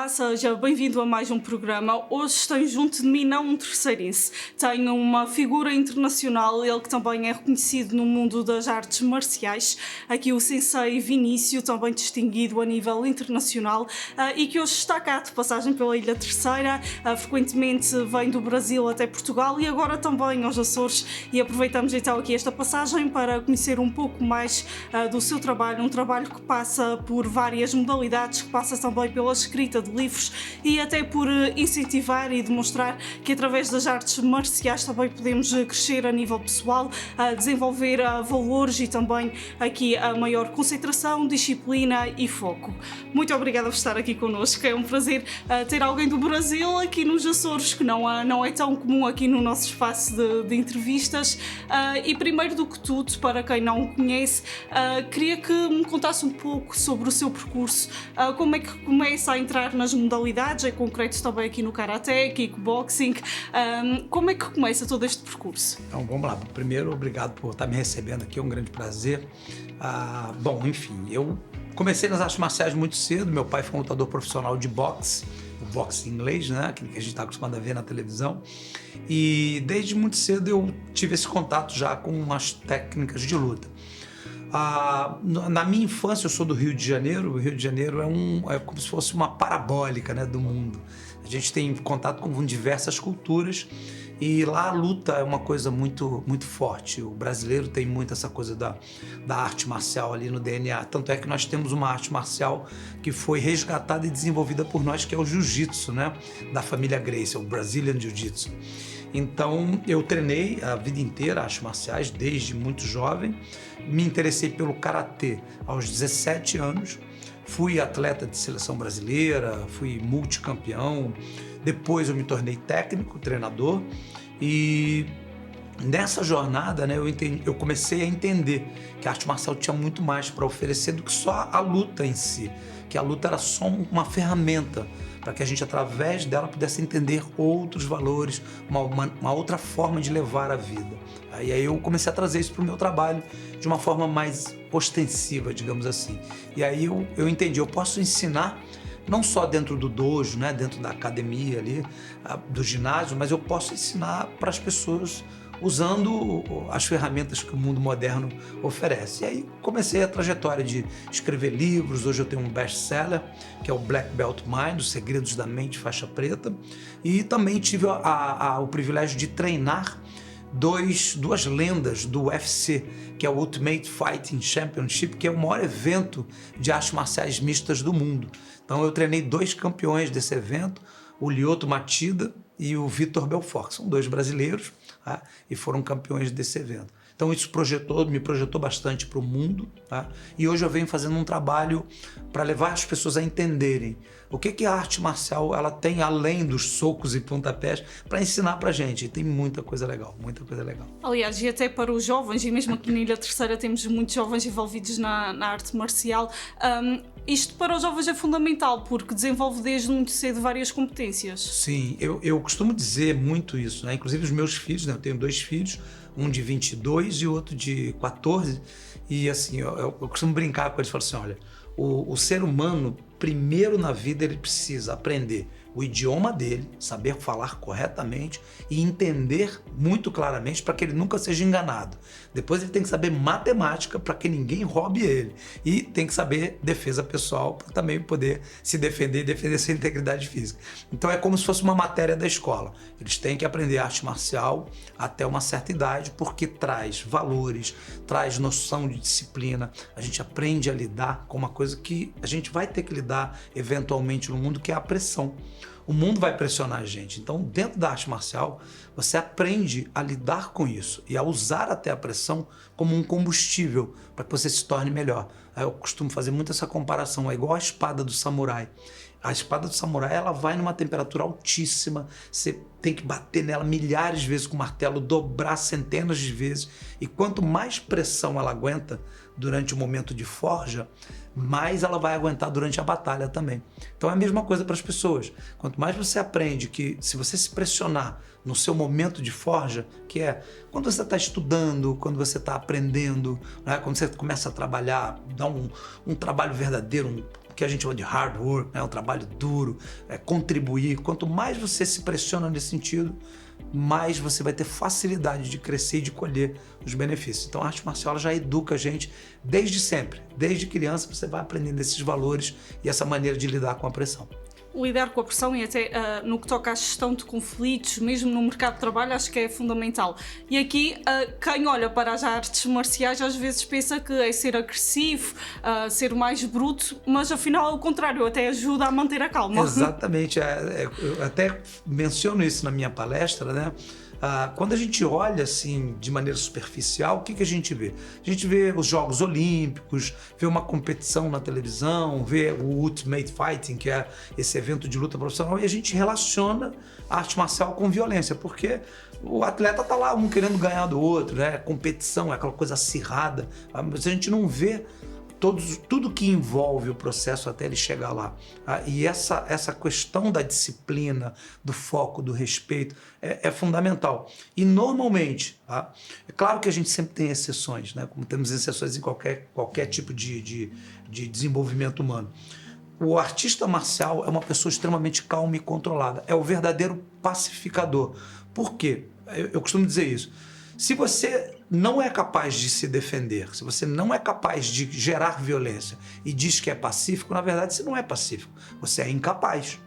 Olá, seja bem-vindo a mais um programa. Hoje tem junto de mim não um terceirense, tenho uma figura internacional, ele que também é reconhecido no mundo das artes marciais, aqui o Sensei Vinícius, também distinguido a nível internacional e que hoje está cá de passagem pela Ilha Terceira, frequentemente vem do Brasil até Portugal e agora também aos Açores, e aproveitamos então aqui esta passagem para conhecer um pouco mais do seu trabalho, um trabalho que passa por várias modalidades, que passa também pela escrita de livros e até por incentivar e demonstrar que através das artes marciais também podemos crescer a nível pessoal, desenvolver valores e também aqui a maior concentração, disciplina e foco. Muito obrigada por estar aqui connosco, é um prazer ter alguém do Brasil aqui nos Açores, que não é tão comum aqui no nosso espaço de entrevistas. E primeiro do que tudo, para quem não o conhece, queria que me contasse um pouco sobre o seu percurso, como é que começa a entrar nas modalidades, em concreto também aqui no Karaté, kickboxing, como é que começa todo este percurso? Então vamos lá, primeiro obrigado por estar me recebendo aqui, é um grande prazer. Bom, enfim, eu comecei nas artes marciais muito cedo, meu pai foi um lutador profissional de boxe, o boxe inglês, né, que a gente está acostumado a ver na televisão, e desde muito cedo eu tive esse contato já com as técnicas de luta. Na minha infância, eu sou do Rio de Janeiro. O Rio de Janeiro é como se fosse uma parabólica, né, do mundo. A gente tem contato com diversas culturas e lá a luta é uma coisa muito, muito forte. O brasileiro tem muito essa coisa da arte marcial ali no DNA. Tanto é que nós temos uma arte marcial que foi resgatada e desenvolvida por nós, que é o jiu-jitsu, né, da família Gracie, o Brazilian Jiu-Jitsu. Então, eu treinei a vida inteira artes marciais, desde muito jovem. Me interessei pelo karatê aos 17 anos. Fui atleta de seleção brasileira, fui multicampeão. Depois eu me tornei técnico, treinador. E nessa jornada, né, eu comecei a entender que a arte marcial tinha muito mais para oferecer do que só a luta em si. Que a luta era só uma ferramenta para que a gente, através dela, pudesse entender outros valores, uma outra forma de levar a vida. E aí eu comecei a trazer isso para o meu trabalho de uma forma mais ostensiva, digamos assim. E aí eu entendi, eu posso ensinar não só dentro do dojo, né, dentro da academia ali, do ginásio, mas eu posso ensinar para as pessoas usando as ferramentas que o mundo moderno oferece. E aí comecei a trajetória de escrever livros. Hoje eu tenho um best-seller, que é o Black Belt Mind, Os Segredos da Mente Faixa Preta. E também tive o privilégio de treinar duas lendas do UFC, que é o Ultimate Fighting Championship, que é o maior evento de artes marciais mistas do mundo. Então eu treinei 2 campeões desse evento, o Lyoto Machida e o Vitor Belfort, que são 2 brasileiros, tá? E foram campeões desse evento. Então isso me projetou bastante para o mundo, tá? E hoje eu venho fazendo um trabalho para levar as pessoas a entenderem o que a arte marcial ela tem além dos socos e pontapés para ensinar para a gente. E tem muita coisa legal, muita coisa legal. Aliás, e até para os jovens, e mesmo aqui na Ilha Terceira temos muitos jovens envolvidos na arte marcial, isto para os jovens é fundamental, porque desenvolve desde muito cedo várias competências. Sim, eu costumo dizer muito isso, né? Inclusive os meus filhos, né? Eu tenho 2 filhos, um de 22 e outro de 14, e assim, eu costumo brincar com eles, falo assim, olha, o ser humano, primeiro na vida, ele precisa aprender o idioma dele, saber falar corretamente e entender muito claramente para que ele nunca seja enganado. Depois ele tem que saber matemática para que ninguém roube ele. E tem que saber defesa pessoal para também poder se defender e defender sua integridade física. Então é como se fosse uma matéria da escola. Eles têm que aprender arte marcial até uma certa idade, porque traz valores, traz noção de disciplina. A gente aprende a lidar com uma coisa que a gente vai ter que lidar eventualmente no mundo, que é a pressão. O mundo vai pressionar a gente. Então, dentro da arte marcial, você aprende a lidar com isso e a usar até a pressão como um combustível para que você se torne melhor. Eu costumo fazer muito essa comparação, é igual a espada do samurai. A espada do samurai, ela vai numa temperatura altíssima, você tem que bater nela milhares de vezes com o martelo, dobrar centenas de vezes, e quanto mais pressão ela aguenta durante o momento de forja, mais ela vai aguentar durante a batalha também. Então é a mesma coisa para as pessoas. Quanto mais você aprende que se você se pressionar no seu momento de forja, que é quando você está estudando, quando você está aprendendo, né? Quando você começa a trabalhar, dar um trabalho verdadeiro, que a gente chama de hard work, né? Um trabalho duro, contribuir. Quanto mais você se pressiona nesse sentido, mais você vai ter facilidade de crescer e de colher os benefícios. Então a arte marcial ela já educa a gente desde sempre. Desde criança você vai aprendendo esses valores e essa maneira de lidar com a pressão. Lidar com a pressão e até no que toca à gestão de conflitos, mesmo no mercado de trabalho, acho que é fundamental. E aqui, quem olha para as artes marciais às vezes pensa que é ser agressivo, ser mais bruto, mas afinal é o contrário, até ajuda a manter a calma. Exatamente, eu até menciono isso na minha palestra, né? Quando a gente olha assim de maneira superficial, o que a gente vê? A gente vê os Jogos Olímpicos, vê uma competição na televisão, vê o Ultimate Fighting, que é esse evento de luta profissional, e a gente relaciona a arte marcial com violência, porque o atleta tá lá, um querendo ganhar do outro, né? Competição, é aquela coisa acirrada, mas a gente não vê tudo que envolve o processo até ele chegar lá. E essa questão da disciplina, do foco, do respeito é fundamental. E normalmente, é claro que a gente sempre tem exceções, né? Como temos exceções em qualquer tipo de desenvolvimento humano. O artista marcial é uma pessoa extremamente calma e controlada. É o verdadeiro pacificador. Por quê? Eu costumo dizer isso. Se você não é capaz de se defender, se você não é capaz de gerar violência e diz que é pacífico, na verdade você não é pacífico, você é incapaz.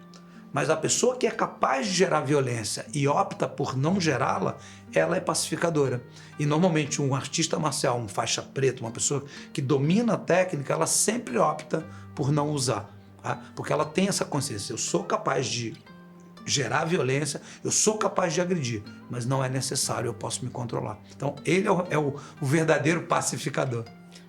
Mas a pessoa que é capaz de gerar violência e opta por não gerá-la, ela é pacificadora. E normalmente um artista marcial, um faixa preta, uma pessoa que domina a técnica, ela sempre opta por não usar. Porque ela tem essa consciência, eu sou capaz de gerar violência, eu sou capaz de agredir, mas não é necessário, eu posso me controlar. Então, ele é o verdadeiro pacificador.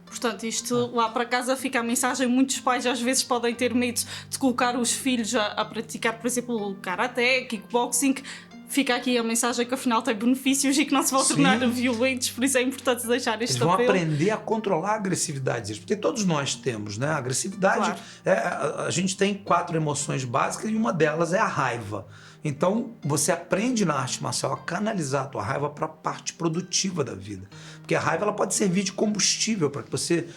Portanto, isto lá para casa fica a mensagem. Muitos pais às vezes podem ter medo de colocar os filhos a praticar, por exemplo, karaté, kickboxing. Fica aqui a mensagem que afinal tem benefícios e que não se vão tornar violentos, por isso é importante deixar este apelo. Eles vão aprender a controlar a agressividade, porque todos nós temos, né? A agressividade, claro. A gente tem 4 emoções básicas e uma delas é a raiva. Então, você aprende na arte marcial a canalizar a tua raiva para a parte produtiva da vida. Porque a raiva ela pode servir de combustível para que você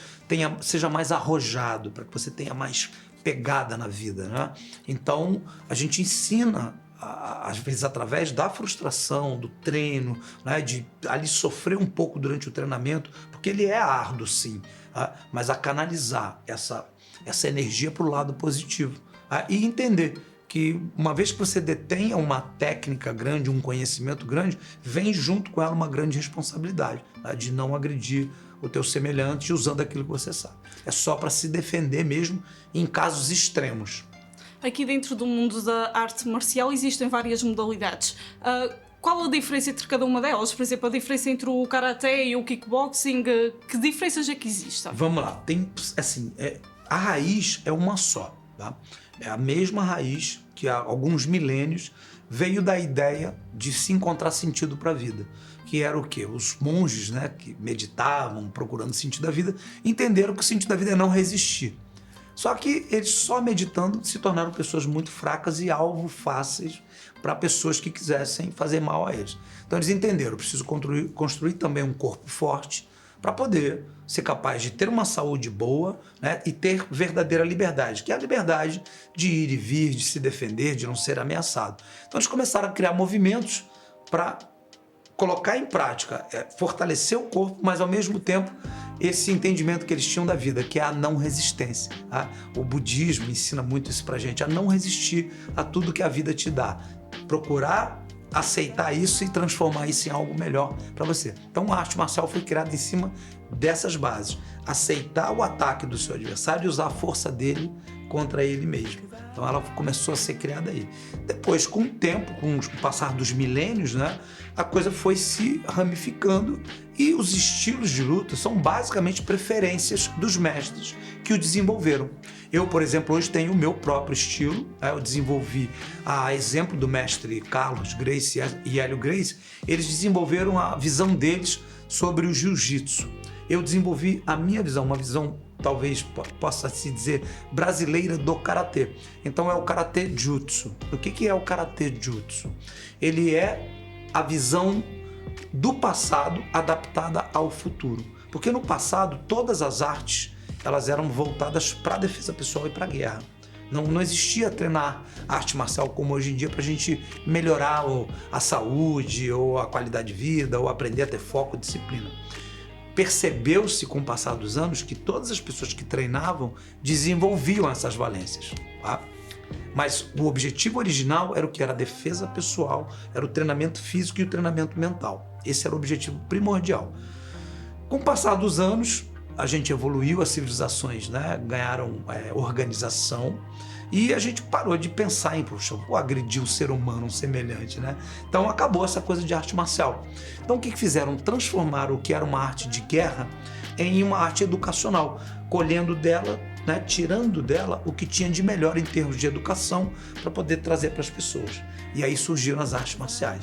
seja mais arrojado, para que você tenha mais pegada na vida, né? Então, a gente ensina às vezes através da frustração, do treino, né, de ali sofrer um pouco durante o treinamento, porque ele é árduo sim, mas a canalizar essa energia para o lado positivo e entender que uma vez que você detenha uma técnica grande, um conhecimento grande, vem junto com ela uma grande responsabilidade, de não agredir o teu semelhante usando aquilo que você sabe. É só para se defender mesmo em casos extremos. Aqui dentro do mundo da arte marcial existem várias modalidades. Qual a diferença entre cada uma delas? Por exemplo, a diferença entre o karaté e o kickboxing, que diferenças é que existem? Vamos lá, tem assim, a raiz é uma só, tá? É a mesma raiz que há alguns milênios veio da ideia de se encontrar sentido para a vida. Que era o quê? Os monges, né, que meditavam, procurando sentido da vida, entenderam que o sentido da vida é não resistir. Só que eles só meditando se tornaram pessoas muito fracas e alvo fáceis para pessoas que quisessem fazer mal a eles. Então eles entenderam, eu preciso construir também um corpo forte para poder ser capaz de ter uma saúde boa, né, e ter verdadeira liberdade, que é a liberdade de ir e vir, de se defender, de não ser ameaçado. Então eles começaram a criar movimentos para colocar em prática, fortalecer o corpo, mas ao mesmo tempo esse entendimento que eles tinham da vida, que é a não resistência. O budismo ensina muito isso pra gente, a não resistir a tudo que a vida te dá. Procurar aceitar isso e transformar isso em algo melhor para você. Então a arte marcial foi criada em cima dessas bases. Aceitar o ataque do seu adversário e usar a força dele contra ele mesmo. Então ela começou a ser criada aí. Depois, com o tempo, com o passar dos milênios, né, a coisa foi se ramificando e os estilos de luta são basicamente preferências dos mestres que o desenvolveram. Eu, por exemplo, hoje tenho o meu próprio estilo, eu desenvolvi, a exemplo do mestre Carlos Gracie e Hélio Gracie, eles desenvolveram a visão deles sobre o jiu-jitsu. Eu desenvolvi a minha visão, uma visão talvez possa se dizer brasileira do karatê. Então é o karatê jutsu. O que é o karatê jutsu? Ele é a visão do passado adaptada ao futuro. Porque no passado todas as artes elas eram voltadas para a defesa pessoal e para a guerra. Não existia treinar arte marcial como hoje em dia para a gente melhorar a saúde, ou a qualidade de vida, ou aprender a ter foco e disciplina. Percebeu-se com o passar dos anos que todas as pessoas que treinavam desenvolviam essas valências, tá? Mas o objetivo original era o que? Era a defesa pessoal, era o treinamento físico e o treinamento mental. Esse era o objetivo primordial. Com o passar dos anos, a gente evoluiu, as civilizações, né, ganharam organização, e a gente parou de pensar em, poxa, vou agredir um ser humano, um semelhante, né? Então acabou essa coisa de arte marcial. Então o que fizeram? Transformaram o que era uma arte de guerra em uma arte educacional, colhendo dela, né, tirando dela o que tinha de melhor em termos de educação para poder trazer para as pessoas. E aí surgiram as artes marciais.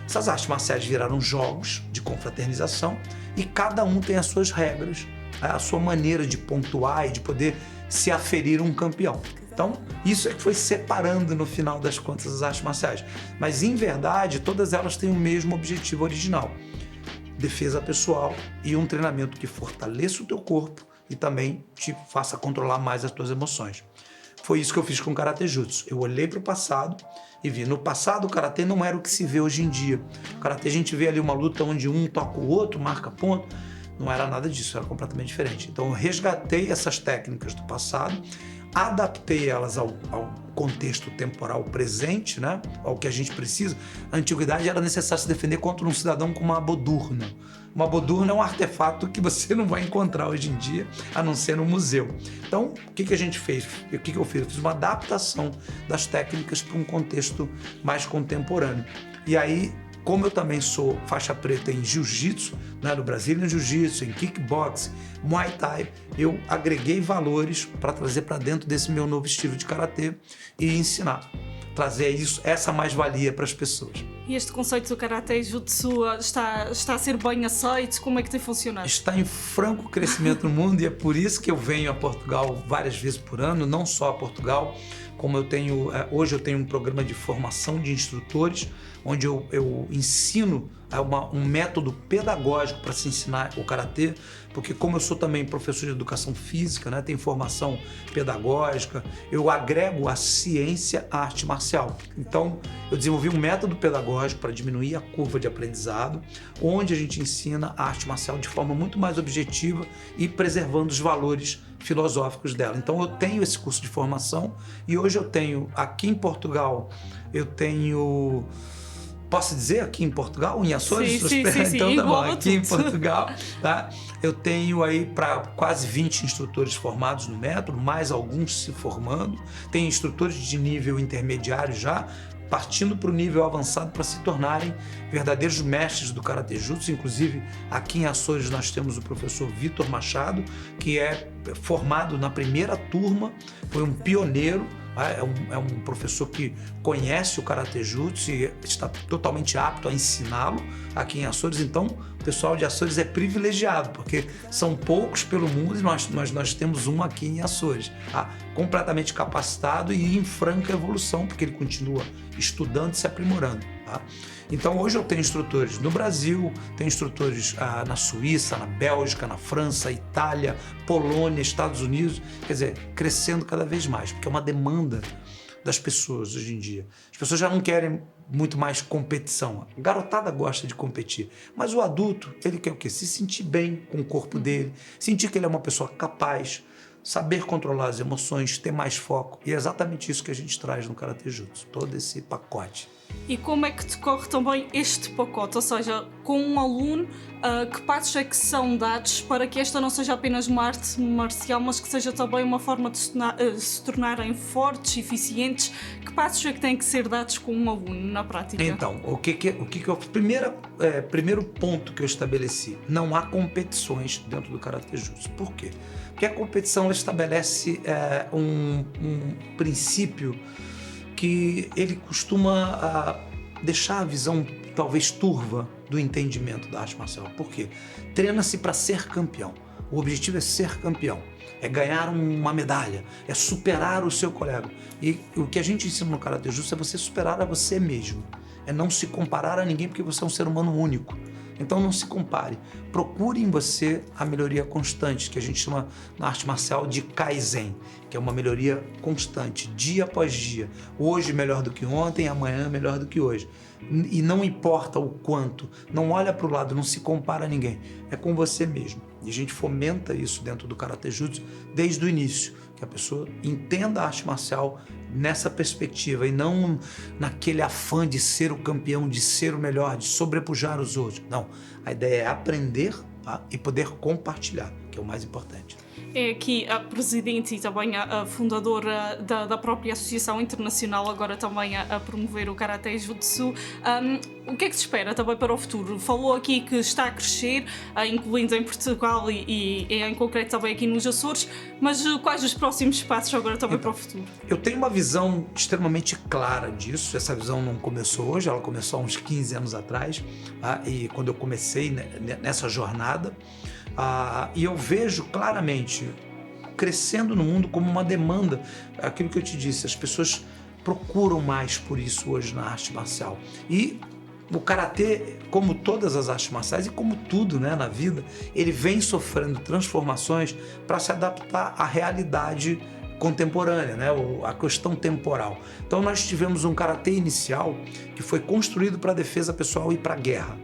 Essas artes marciais viraram jogos de confraternização e cada um tem as suas regras, a sua maneira de pontuar e de poder se aferir um campeão. Então, isso é que foi separando no final das contas as artes marciais. Mas, em verdade, todas elas têm o mesmo objetivo original: defesa pessoal e um treinamento que fortaleça o teu corpo e também te faça controlar mais as tuas emoções. Foi isso que eu fiz com o Karate Jutsu. Eu olhei para o passado e vi. No passado, o Karatê não era o que se vê hoje em dia. O Karatê, a gente vê ali uma luta onde um toca o outro, marca ponto. Não era nada disso, era completamente diferente. Então eu resgatei essas técnicas do passado, adaptei elas ao contexto temporal presente, né? Ao que a gente precisa. Na antiguidade era necessário se defender contra um cidadão com uma bodurna. Uma bodurna é um artefato que você não vai encontrar hoje em dia, a não ser no museu. Então, o que a gente fez? O que eu fiz? Eu fiz uma adaptação das técnicas para um contexto mais contemporâneo. E aí, como eu também sou faixa preta em jiu-jitsu, né, no Brazilian Jiu-Jitsu, em kickboxing, Muay Thai, eu agreguei valores para trazer para dentro desse meu novo estilo de karatê e ensinar, trazer isso, essa mais-valia para as pessoas. E este conceito do Karate Jutsu está a ser bem aceito? Como é que tem funcionado? Está em franco crescimento no mundo e é por isso que eu venho a Portugal várias vezes por ano, não só a Portugal, como hoje eu tenho um programa de formação de instrutores, onde eu ensino um método pedagógico para se ensinar o Karatê, porque como eu sou também professor de educação física, né, tenho formação pedagógica, eu agrego a ciência à arte marcial. Então, eu desenvolvi um método pedagógico para diminuir a curva de aprendizado, onde a gente ensina a arte marcial de forma muito mais objetiva e preservando os valores filosóficos dela. Então, eu tenho esse curso de formação e hoje eu tenho, aqui em Portugal, posso dizer aqui em Portugal, em Açores? Sim. Então, tá bom, aqui em tudo. Portugal, tá? Eu tenho aí para quase 20 instrutores formados no método, mais alguns se formando. Tem instrutores de nível intermediário já, partindo para o nível avançado para se tornarem verdadeiros mestres do Karate Jutsu. Inclusive, aqui em Açores nós temos o professor Vitor Machado, que é formado na primeira turma, foi um pioneiro, é um professor que conhece o Karate Jutsu e está totalmente apto a ensiná-lo aqui em Açores. Então, o pessoal de Açores é privilegiado, porque são poucos pelo mundo e nós temos um aqui em Açores, tá? Completamente capacitado e em franca evolução, porque ele continua estudando e se aprimorando, tá? Então, hoje eu tenho instrutores no Brasil, tenho instrutores na Suíça, na Bélgica, na França, Itália, Polônia, Estados Unidos, quer dizer, crescendo cada vez mais, porque é uma demanda das pessoas hoje em dia. As pessoas já não querem muito mais competição. A garotada gosta de competir, mas o adulto, ele quer o quê? Se sentir bem com o corpo dele, sentir que ele é uma pessoa capaz, saber controlar as emoções, ter mais foco. E é exatamente isso que a gente traz no Karate Jutsu, todo esse pacote. E como é que decorre também este pacote? Ou seja, com um aluno, que passos é que são dados para que esta não seja apenas uma arte marcial, mas que seja também uma forma de se tornarem fortes, eficientes? Que passos é que têm que ser dados com um aluno na prática? Então, primeiro ponto que eu estabeleci: não há competições dentro do Karate Jutsu. Por quê? Porque a competição estabelece um princípio que ele costuma deixar a visão talvez turva do entendimento da arte marcial. Por quê? Treina-se para ser campeão. O objetivo é ser campeão, é ganhar uma medalha, é superar o seu colega. E o que a gente ensina no Karate Jutsu é você superar a você mesmo, é não se comparar a ninguém, porque você é um ser humano único. Então não se compare. Procure em você a melhoria constante, que a gente chama na arte marcial de Kaizen, que é uma melhoria constante, dia após dia. Hoje melhor do que ontem, amanhã melhor do que hoje. E não importa o quanto, não olha para o lado, não se compara a ninguém, é com você mesmo. E a gente fomenta isso dentro do Karatê Jutsu desde o início, que a pessoa entenda a arte marcial nessa perspectiva e não naquele afã de ser o campeão, de ser o melhor, de sobrepujar os outros. Não, a ideia é aprender, tá? E poder compartilhar, que é o mais importante. É aqui a presidente e também a fundadora da própria Associação Internacional, agora também a promover o Karatê Jutsu. O que é que se espera também para o futuro? Falou aqui que está a crescer, incluindo em Portugal e em concreto também aqui nos Açores, mas quais os próximos passos agora também para o futuro? Eu tenho uma visão extremamente clara disso. Essa visão não começou hoje, ela começou há uns 15 anos atrás, tá? E quando eu comecei nessa jornada, e eu vejo claramente crescendo no mundo como uma demanda, aquilo que eu te disse, as pessoas procuram mais por isso hoje na arte marcial. E o Karatê, como todas as artes marciais e como tudo, né, na vida, ele vem sofrendo transformações para se adaptar à realidade contemporânea, né, a questão temporal. Então nós tivemos um Karatê inicial que foi construído para a defesa pessoal e para a guerra.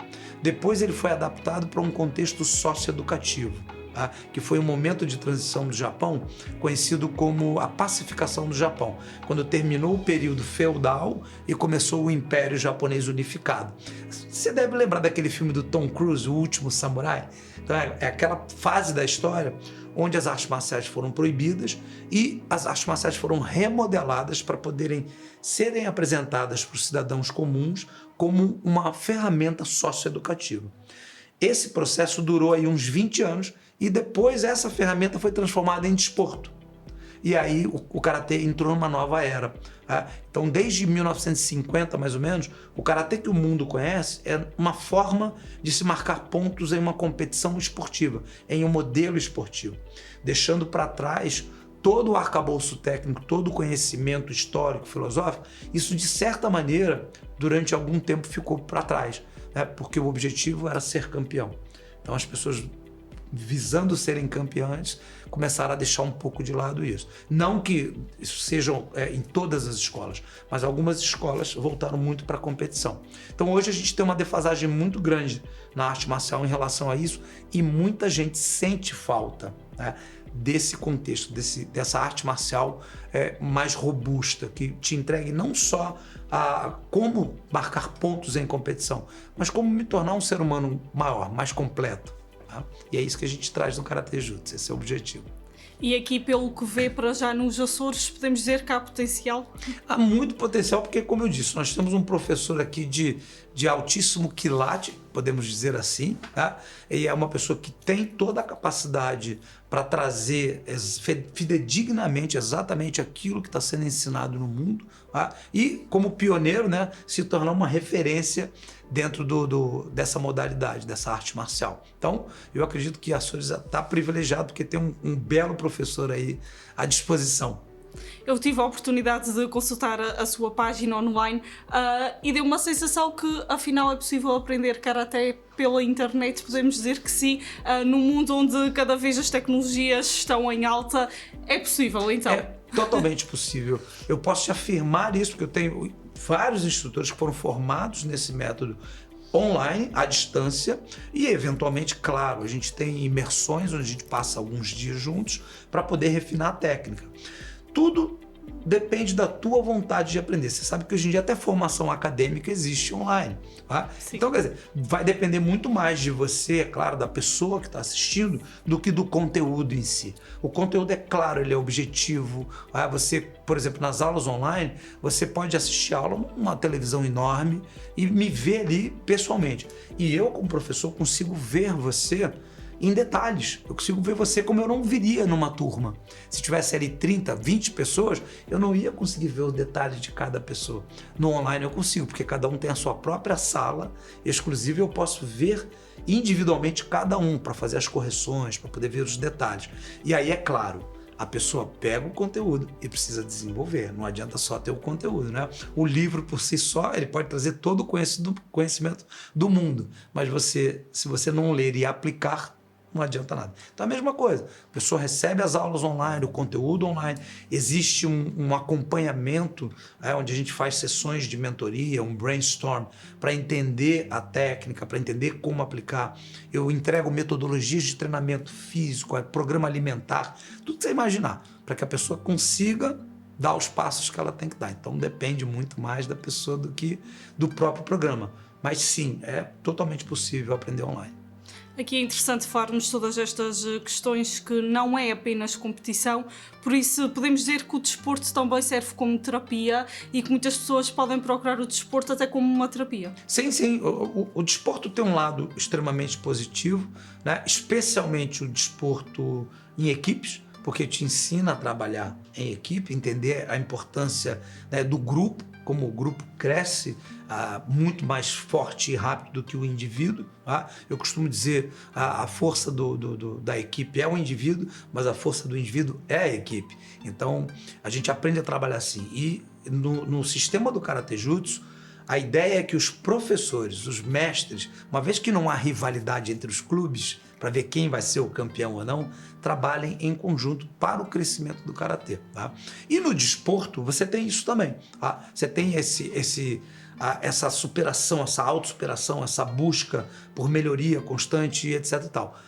Depois ele foi adaptado para um contexto socioeducativo, tá? Que foi um momento de transição do Japão conhecido como a pacificação do Japão, quando terminou o período feudal e começou o Império Japonês unificado. Você deve lembrar daquele filme do Tom Cruise, O Último Samurai? Então é aquela fase da história onde as artes marciais foram proibidas e as artes marciais foram remodeladas para poderem serem apresentadas para os cidadãos comuns como uma ferramenta socioeducativa. Esse processo durou aí uns 20 anos e depois essa ferramenta foi transformada em desporto. E aí o Karatê entrou numa nova era. Tá? Então, desde 1950, mais ou menos, o Karatê que o mundo conhece é uma forma de se marcar pontos em uma competição esportiva, em um modelo esportivo, deixando para trás todo o arcabouço técnico, todo o conhecimento histórico, filosófico. Isso, de certa maneira, durante algum tempo ficou para trás, né? Porque o objetivo era ser campeão. Então, as pessoas, visando serem campeãs, começaram a deixar um pouco de lado isso. Não que isso seja em todas as escolas, mas algumas escolas voltaram muito para a competição. Então hoje a gente tem uma defasagem muito grande na arte marcial em relação a isso e muita gente sente falta, né, desse contexto, dessa arte marcial mais robusta, que te entregue não só a como marcar pontos em competição, mas como me tornar um ser humano maior, mais completo. E é isso que a gente traz no Karatê Jutsu, esse é o objetivo. E aqui, pelo que vê para já nos Açores, podemos dizer que há potencial? Há muito potencial, porque, como eu disse, nós temos um professor aqui de altíssimo quilate, podemos dizer assim, tá? E é uma pessoa que tem toda a capacidade para trazer fidedignamente exatamente aquilo que está sendo ensinado no mundo, tá? E, como pioneiro, né, se tornar uma referência dentro dessa modalidade, dessa arte marcial. Então, eu acredito que a Açores está privilegiado porque tem um belo professor aí à disposição. Eu tive a oportunidade de consultar a sua página online e deu uma sensação que afinal é possível aprender Karaté pela internet. Podemos dizer que sim, num mundo onde cada vez as tecnologias estão em alta, é possível então? É totalmente possível. Eu posso te afirmar isso porque eu tenho vários instrutores que foram formados nesse método online, à distância, e eventualmente, claro, a gente tem imersões onde a gente passa alguns dias juntos para poder refinar a técnica. Tudo depende da tua vontade de aprender. Você sabe que hoje em dia até formação acadêmica existe online. Tá? Então, quer dizer, vai depender muito mais de você, é claro, da pessoa que está assistindo, do que do conteúdo em si. O conteúdo é claro, ele é objetivo. Tá? Você, por exemplo, nas aulas online, você pode assistir a aula numa televisão enorme e me ver ali pessoalmente. E eu, como professor, consigo ver você em detalhes. Eu consigo ver você como eu não viria numa turma. Se tivesse ali 30, 20 pessoas, eu não ia conseguir ver os detalhes de cada pessoa. No online eu consigo, porque cada um tem a sua própria sala exclusiva e eu posso ver individualmente cada um para fazer as correções, para poder ver os detalhes. E aí, é claro, A pessoa pega o conteúdo e precisa desenvolver, não adianta só ter o conteúdo, né? O livro por si só, ele pode trazer todo o conhecimento do mundo, mas se você não ler e aplicar, não adianta nada. Então, a mesma coisa, a pessoa recebe as aulas online, o conteúdo online, existe um acompanhamento, onde a gente faz sessões de mentoria, um brainstorm, para entender a técnica, para entender como aplicar. Eu entrego metodologias de treinamento físico, programa alimentar, tudo que você imaginar, para que a pessoa consiga dar os passos que ela tem que dar. Então, depende muito mais da pessoa do que do próprio programa. Mas sim, é totalmente possível aprender online. Aqui é interessante falarmos todas estas questões que não é apenas competição, por isso podemos dizer que o desporto também serve como terapia e que muitas pessoas podem procurar o desporto até como uma terapia. Sim, sim. O desporto tem um lado extremamente positivo, né? Especialmente o desporto em equipes, porque te ensina a trabalhar em equipe, entender a importância, né, do grupo, como o grupo cresce muito mais forte e rápido do que o indivíduo. Tá? Eu costumo dizer a força da equipe é o indivíduo, mas a força do indivíduo é a equipe. Então, a gente aprende a trabalhar assim. E no sistema do Karatê Jutsu, a ideia é que os professores, os mestres, uma vez que não há rivalidade entre os clubes, para ver quem vai ser o campeão ou não, trabalhem em conjunto para o crescimento do Karatê. Tá? E no desporto, você tem isso também. Tá? Você tem essa superação, essa autossuperação, essa busca por melhoria constante e etc e tal.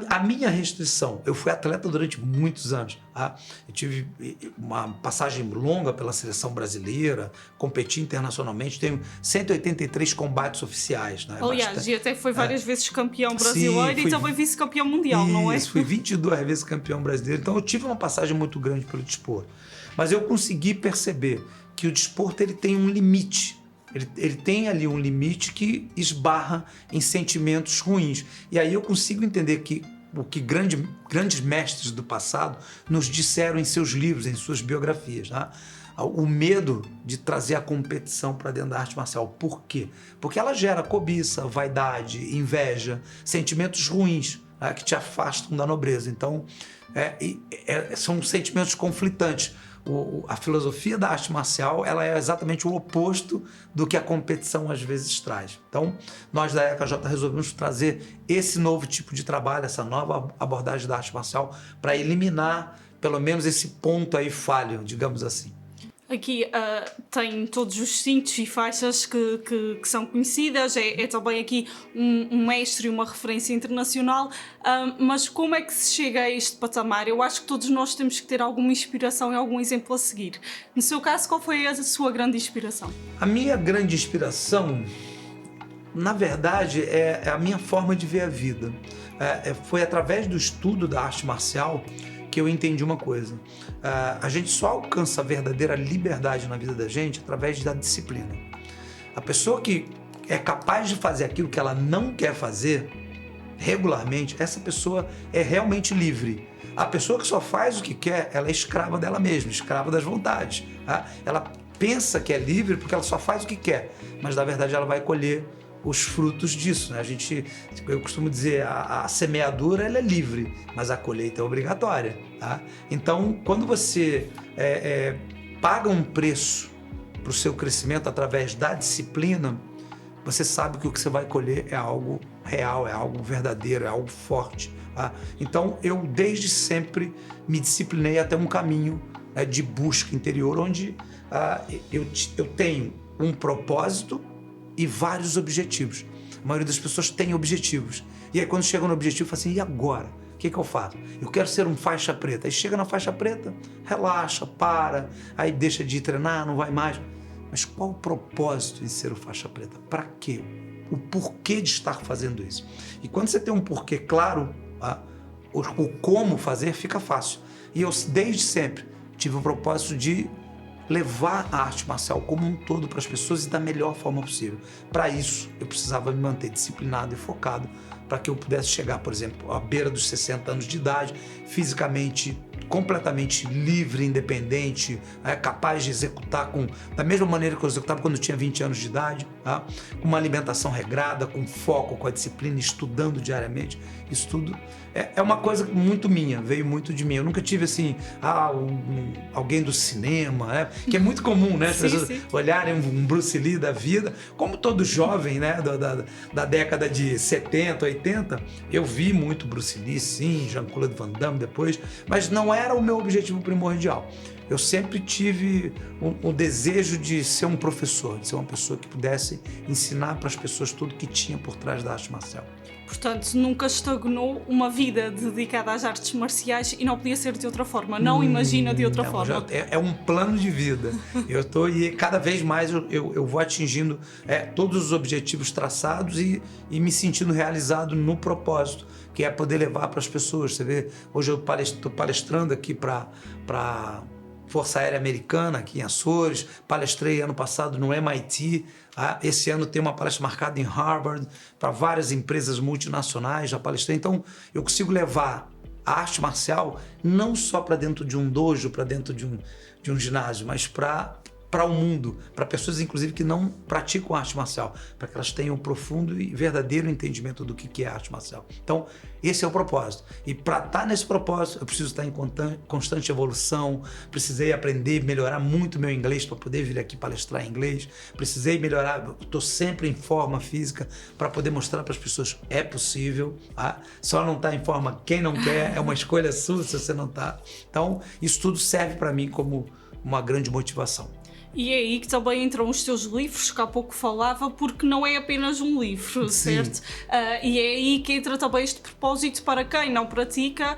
A minha restrição, eu fui atleta durante muitos anos, tá? Eu tive uma passagem longa pela seleção brasileira, competi internacionalmente, tenho 183 combates oficiais. Né? Aliás, e até foi várias vezes campeão brasileiro. Sim, e também vice-campeão mundial, não é? Isso, fui 22 vezes campeão brasileiro, então eu tive uma passagem muito grande pelo desporto. Mas eu consegui perceber que o desporto ele tem um limite. Ele tem ali um limite que esbarra em sentimentos ruins. E aí eu consigo entender que o que grandes mestres do passado nos disseram em seus livros, em suas biografias. Né? O medo de trazer a competição para dentro da arte marcial. Por quê? Porque ela gera cobiça, vaidade, inveja, sentimentos ruins, né, que te afastam da nobreza. Então, são sentimentos conflitantes. A filosofia da arte marcial ela é exatamente o oposto do que a competição às vezes traz. Então, nós da EKJ resolvemos trazer esse novo tipo de trabalho, essa nova abordagem da arte marcial para eliminar pelo menos esse ponto aí falho, digamos assim. Aqui tem todos os cintos e faixas que são conhecidas, é também aqui um mestre e uma referência internacional, mas como é que se chega a este patamar? Eu acho que todos nós temos que ter alguma inspiração e algum exemplo a seguir. No seu caso, qual foi a sua grande inspiração? A minha grande inspiração, na verdade, é a minha forma de ver a vida. Foi através do estudo da arte marcial que eu entendi uma coisa. A gente só alcança a verdadeira liberdade na vida da gente através da disciplina. A pessoa que é capaz de fazer aquilo que ela não quer fazer regularmente, essa pessoa é realmente livre. A pessoa que só faz o que quer, ela é escrava dela mesma, escrava das vontades. Tá? Ela pensa que é livre porque ela só faz o que quer, mas na verdade ela vai colher os frutos disso, né? Eu costumo dizer, a semeadura ela é livre, mas a colheita é obrigatória. Tá? Então, quando você paga um preço para o seu crescimento através da disciplina, você sabe que o que você vai colher é algo real, é algo verdadeiro, é algo forte. Tá? Então, eu desde sempre me disciplinei até um caminho de busca interior, onde eu tenho um propósito e vários objetivos. A maioria das pessoas tem objetivos. E aí quando chega no objetivo, fala assim, e agora? O que eu faço? Eu quero ser um faixa preta. Aí chega na faixa preta, relaxa, para, aí deixa de ir treinar, não vai mais. Mas qual o propósito em ser o faixa preta? Para quê? O porquê de estar fazendo isso? E quando você tem um porquê claro, o como fazer fica fácil. E eu desde sempre tive o propósito de levar a arte marcial como um todo para as pessoas e da melhor forma possível. Para isso, eu precisava me manter disciplinado e focado para que eu pudesse chegar, por exemplo, à beira dos 60 anos de idade, fisicamente completamente livre, independente, capaz de executar da mesma maneira que eu executava quando eu tinha 20 anos de idade, tá? Com uma alimentação regrada, com foco, com a disciplina, estudando diariamente. Isso tudo é uma coisa muito minha, veio muito de mim. Eu nunca tive assim, alguém do cinema, né? Que é muito comum, né? As pessoas olharem um Bruce Lee da vida, como todo jovem, né? Da década de 70, 80, eu vi muito Bruce Lee, sim, Jean-Claude Van Damme depois, mas não era o meu objetivo primordial. Eu sempre tive o desejo de ser um professor, de ser uma pessoa que pudesse ensinar para as pessoas tudo que tinha por trás da arte marcial. Portanto, nunca estagnou uma vida dedicada às artes marciais e não podia ser de outra forma, não imagina de outra forma. É um plano de vida. E cada vez mais eu vou atingindo todos os objetivos traçados e me sentindo realizado no propósito, que é poder levar para as pessoas. Você vê, hoje eu estou palestrando aqui para Força Aérea Americana, aqui em Açores, palestrei ano passado no MIT, esse ano tem uma palestra marcada em Harvard, para várias empresas multinacionais, já palestrei. Então, eu consigo levar a arte marcial não só para dentro de um dojo, para dentro de um ginásio, mas para o mundo, para pessoas, inclusive, que não praticam arte marcial, para que elas tenham um profundo e verdadeiro entendimento do que é arte marcial. Então, esse é o propósito. E para estar nesse propósito, eu preciso estar em constante evolução, precisei aprender, melhorar muito meu inglês para poder vir aqui palestrar em inglês, precisei melhorar, estou sempre em forma física para poder mostrar para as pessoas é possível, tá? Só não está em forma quem não quer, é uma escolha sua se você não está. Então, isso tudo serve para mim como uma grande motivação. E é aí que também entram os teus livros, que há pouco falava, porque não é apenas um livro, certo? E é aí que entra também este propósito para quem não pratica,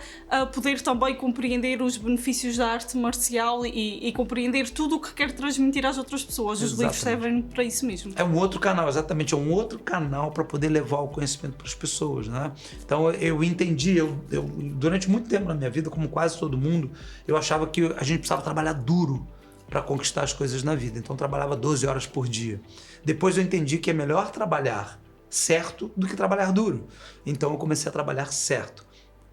poder também compreender os benefícios da arte marcial e compreender tudo o que quer transmitir às outras pessoas. Os livros servem para isso mesmo. É um outro canal, exatamente, é um outro canal para poder levar o conhecimento para as pessoas, né? Então eu entendi, durante muito tempo na minha vida, como quase todo mundo, eu achava que a gente precisava trabalhar duro para conquistar as coisas na vida. Então eu trabalhava 12 horas por dia. Depois eu entendi que é melhor trabalhar certo do que trabalhar duro. Então eu comecei a trabalhar certo.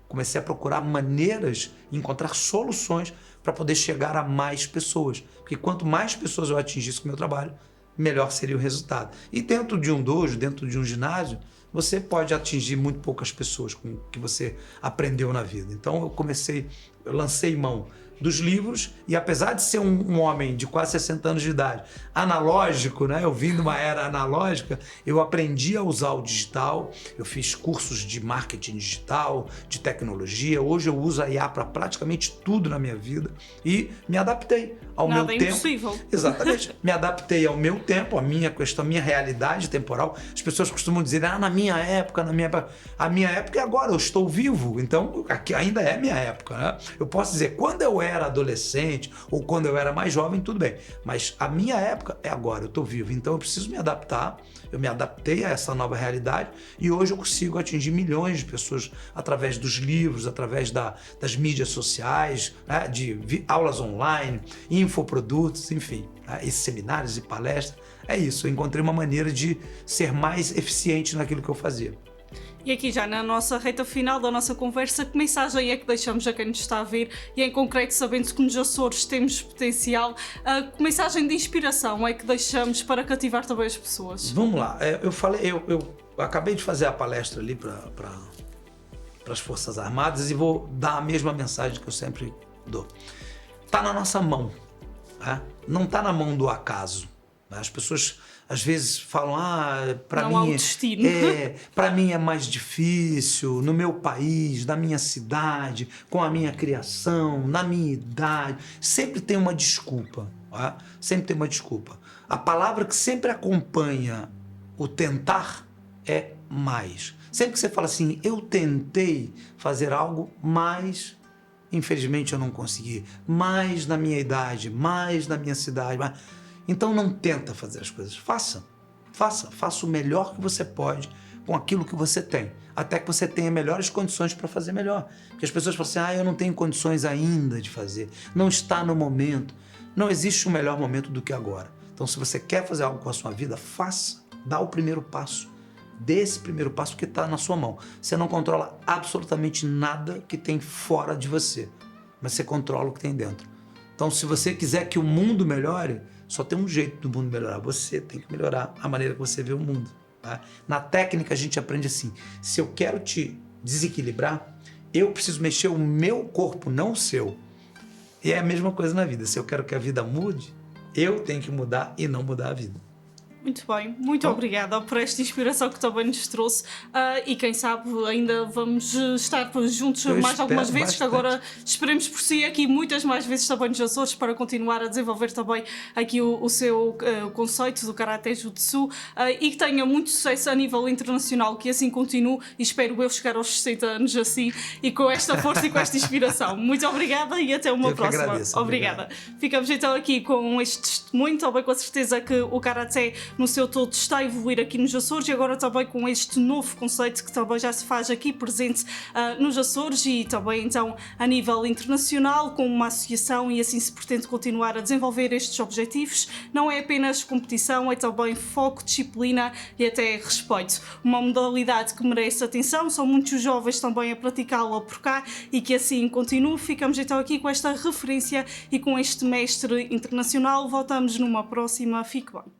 Comecei a procurar maneiras, encontrar soluções para poder chegar a mais pessoas. Porque quanto mais pessoas eu atingisse com o meu trabalho, melhor seria o resultado. E dentro de um dojo, dentro de um ginásio, você pode atingir muito poucas pessoas com o que você aprendeu na vida. Então eu lancei mão dos livros, e apesar de ser um homem de quase 60 anos de idade, analógico, né? Eu vim de uma era analógica, eu aprendi a usar o digital, eu fiz cursos de marketing digital, de tecnologia, hoje eu uso a IA para praticamente tudo na minha vida e me adaptei ao meu tempo. Nada é impossível. Exatamente. Me adaptei ao meu tempo, a minha questão, a minha realidade temporal. As pessoas costumam dizer, na minha época, a minha época é agora, eu estou vivo, então aqui ainda é minha época, né? Eu posso dizer, quando eu era adolescente ou quando eu era mais jovem, tudo bem, mas a minha época é agora, eu estou vivo, então eu preciso me adaptar. Eu me adaptei a essa nova realidade e hoje eu consigo atingir milhões de pessoas através dos livros, através das mídias sociais, né, de aulas online, infoprodutos, enfim, né, e seminários e palestras. É isso, eu encontrei uma maneira de ser mais eficiente naquilo que eu fazia. E aqui já na nossa reta final da nossa conversa, que mensagem é que deixamos a quem nos está a ver e em concreto sabendo que nos Açores temos potencial, que mensagem de inspiração é que deixamos para cativar também as pessoas? Vamos lá, eu acabei de fazer a palestra ali para as Forças Armadas e vou dar a mesma mensagem que eu sempre dou. Está na nossa mão, né? Não está na mão do acaso. As pessoas às vezes falam, para mim é mais difícil, no meu país, na minha cidade, com a minha criação, na minha idade. Sempre tem uma desculpa, tá? Sempre tem uma desculpa. A palavra que sempre acompanha o tentar é mais. Sempre que você fala assim, eu tentei fazer algo, mas infelizmente eu não consegui. Mais na minha idade, mais na minha cidade, mais... Então não tenta fazer as coisas, faça o melhor que você pode com aquilo que você tem, até que você tenha melhores condições para fazer melhor. Porque as pessoas falam assim, eu não tenho condições ainda de fazer, não está no momento. Não existe um melhor momento do que agora. Então se você quer fazer algo com a sua vida, faça, dá o primeiro passo. Dê esse primeiro passo que está na sua mão. Você não controla absolutamente nada que tem fora de você. mas você controla o que tem dentro. Então, se você quiser que o mundo melhore, só tem um jeito do mundo melhorar. Você tem que melhorar a maneira que você vê o mundo. Tá? Na técnica, a gente aprende assim, se eu quero te desequilibrar, eu preciso mexer o meu corpo, não o seu. E é a mesma coisa na vida. Se eu quero que a vida mude, eu tenho que mudar e não mudar a vida. Muito bem, muito obrigada por esta inspiração que também nos trouxe e quem sabe ainda vamos estar juntos mais algumas vezes, que agora esperemos por si aqui muitas mais vezes também nos Açores para continuar a desenvolver também aqui o seu conceito do Karaté Jutsu e que tenha muito sucesso a nível internacional, que assim continue e espero eu chegar aos 60 anos assim e com esta força e com esta inspiração. Muito obrigada e até uma próxima. Agradeço, obrigada. Ficamos então aqui com este testemunho, também com a certeza que o Karaté no seu todo está a evoluir aqui nos Açores e agora também com este novo conceito que também já se faz aqui presente nos Açores e também então a nível internacional com uma associação e assim se pretende continuar a desenvolver estes objetivos. Não é apenas competição, é também foco, disciplina e até respeito. Uma modalidade que merece atenção, são muitos jovens também a praticá-la por cá e que assim continue. Ficamos então aqui com esta referência e com este mestre internacional. Voltamos numa próxima. Fique bem.